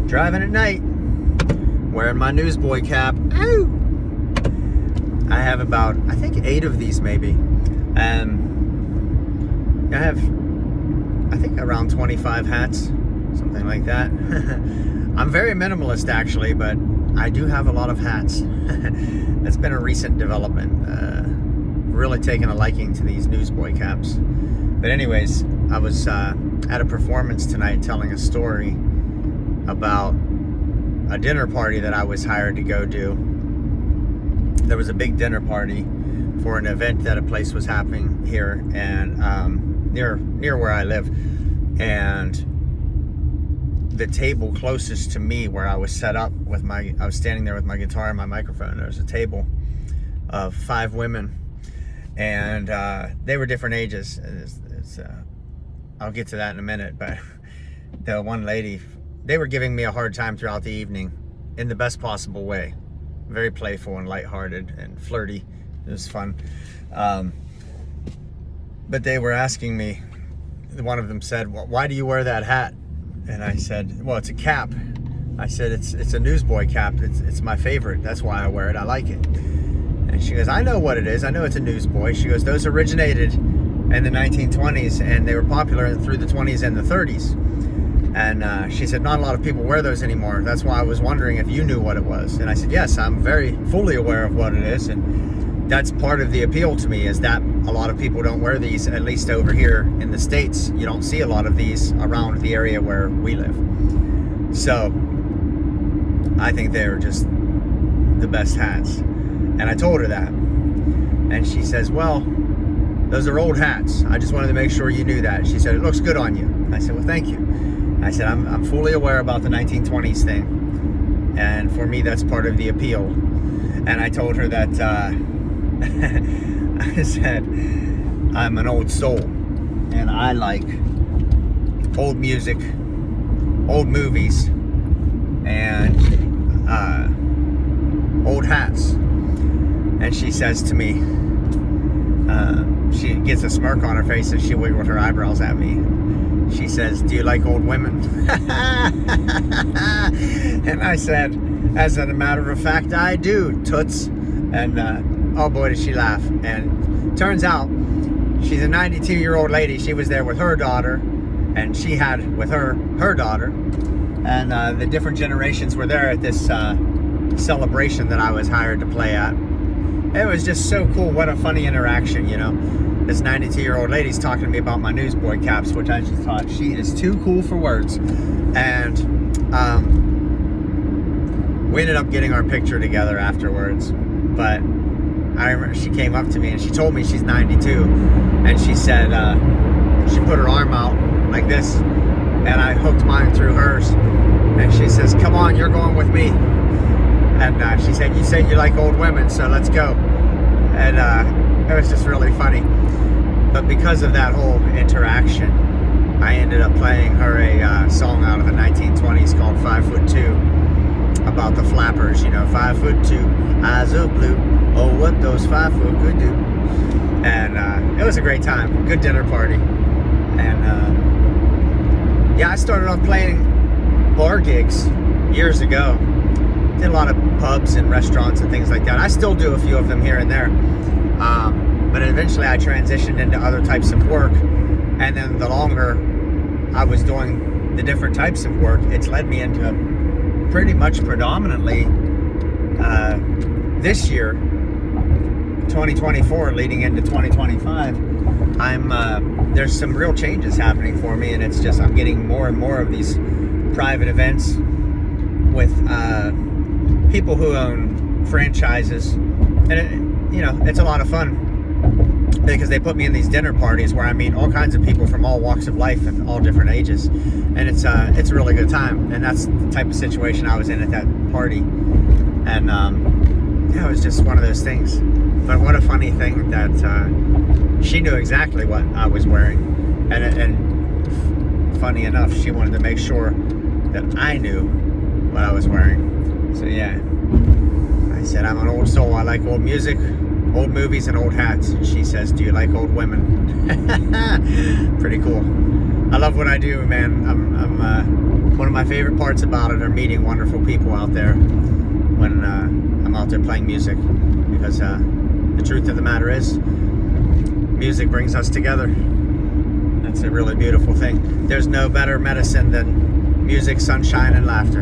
Driving at night, wearing my Newsboy cap. Ow! I have about, I think 8 of these maybe. I have, I think around 25 hats, something like that. I'm very minimalist actually, but I do have a lot of hats. That's been a recent development. Really taken a liking to these Newsboy caps. But anyways, I was at a performance tonight telling a story about a dinner party that I was hired to go do. There was a big dinner party for an event that a place was happening here and near where I live. And the table closest to me where I was set up with I was standing there with my guitar and my microphone. There was a table of 5 women, and they were different ages. I'll get to that in a minute, but the one lady, they were giving me a hard time throughout the evening in the best possible way. Very playful and lighthearted and flirty. It was fun. But they were asking me, one of them said, well, why do you wear that hat? And I said, well, it's a cap. I said, it's a Newsboy cap. It's my favorite. That's why I wear it. I like it. And she goes, I know what it is. I know it's a Newsboy. She goes, those originated in the 1920s and they were popular through the 20s and the 30s. And she said, not a lot of people wear those anymore. That's why I was wondering if you knew what it was. And I said, yes, I'm very fully aware of what it is. And that's part of the appeal to me, is that a lot of people don't wear these, at least over here in the States. You don't see a lot of these around the area where we live. So I think they're just the best hats. And I told her that. And she says, well, those are old hats. I just wanted to make sure you knew that. She said, it looks good on you. I said, well, thank you. I said, I'm fully aware about the 1920s thing. And for me, that's part of the appeal. And I told her that, I said, I'm an old soul. And I like old music, old movies, and old hats. And she says to me, she gets a smirk on her face and she wiggled her eyebrows at me. She says, do you like old women? And I said, as a matter of fact, I do, toots. And oh boy, did she laugh. And turns out she's a 92-year-old lady. She was there with her daughter, and she had with her daughter. And the different generations were there at this celebration that I was hired to play at. It was just so cool. What a funny interaction, you know. This 92-year-old lady's talking to me about my Newsboy caps, which I just thought, she is too cool for words. And we ended up getting our picture together afterwards. But I remember she came up to me and she told me she's 92. And she said, she put her arm out like this, and I hooked mine through hers. And she says, come on, you're going with me. And she said, you said you like old women, so let's go. And it was just really funny. But because of that whole interaction, I ended up playing her a song out of the 1920s called 5'2", about the flappers, you know, 5'2", eyes of blue, oh, what those 5 foot could do. And it was a great time, good dinner party. And yeah, I started off playing bar gigs years ago. Did a lot of pubs and restaurants and things like that. I still do a few of them here and there. But eventually I transitioned into other types of work. And then the longer I was doing the different types of work, it's led me into pretty much predominantly this year, 2024, leading into 2025, there's some real changes happening for me. And it's just, I'm getting more and more of these private events with people who own franchises, and it's a lot of fun because they put me in these dinner parties where I meet all kinds of people from all walks of life and all different ages, and it's a really good time. And that's the type of situation I was in at that party. And yeah, it was just one of those things. But what a funny thing that she knew exactly what I was wearing, and funny enough, she wanted to make sure that I knew what I was wearing. So yeah, I said, I'm an old soul. I like old music, old movies, and old hats. And she says, do you like old women? Pretty cool. I love what I do, man. I'm one of my favorite parts about it are meeting wonderful people out there when I'm out there playing music, because the truth of the matter is, music brings us together. That's a really beautiful thing. There's no better medicine than music, sunshine, and laughter.